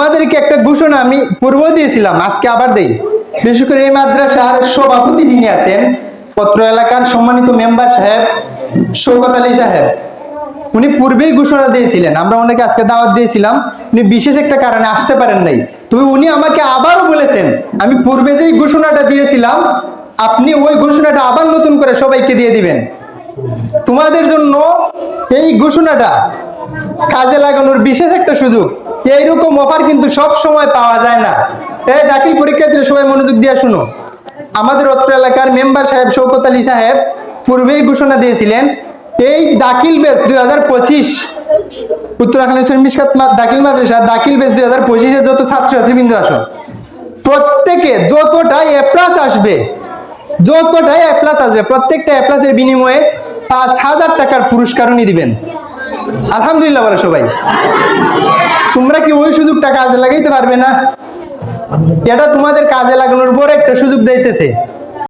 তোমাদেরকে একটা ঘোষণা আমি পূর্ব দিয়েছিলাম, আজকে আবার দেই। বিশেষ করে এই মাদ্রাসার সভাপতি যিনি আছেন, পত্র এলাকার সম্মানিত মেম্বার সাহেব শওকত আলী সাহেব, উনি পূর্বেই ঘোষণা দিয়েছিলেন, আমরা ওনাকে আজকে দাওয়াত দিয়েছিলাম, উনি বিশেষ একটা কারণে আসতে পারেন নাই। তবে উনি আমাকে আবারও বলেছেন আমি পূর্বে যেই ঘোষণাটা দিয়েছিলাম আপনি ওই ঘোষণাটা আবার নতুন করে সবাইকে দিয়ে দিবেন। তোমাদের জন্য এই ঘোষণাটা কাজে লাগানোর বিশেষ একটা সুযোগ। এইরকম অফার কিন্তু সব সময় পাওয়া যায় না। এই দাখিল পরীক্ষার্থীরা সবাই মনোযোগ দিয়ে শুনো। আমাদের অত্র এলাকার মেম্বার সাহেব শওকত আলী সাহেব পূর্বেই ঘোষণা দিয়েছিলেন এই দাখিল বেচ 2025 উত্তরাখালী মিশকাত দাখিল মাদ্রাসা দাখিল বেচ 2025 যত ছাত্রছাত্রীবৃন্দ আসো, প্রত্যেকে যতটাই এ প্লাস আসবে প্রত্যেকটা এ প্লাসের বিনিময়ে 5000 টাকার পুরস্কার উনি দিবেন। আলহামদুলিল্লাহ বলো সবাই। তোমরা কি ওই সুযোগটা কাজে লাগাইতে পারবে না? এটা তোমাদের কাজে লাগানোর বড় একটা সুযোগ দিতেছে।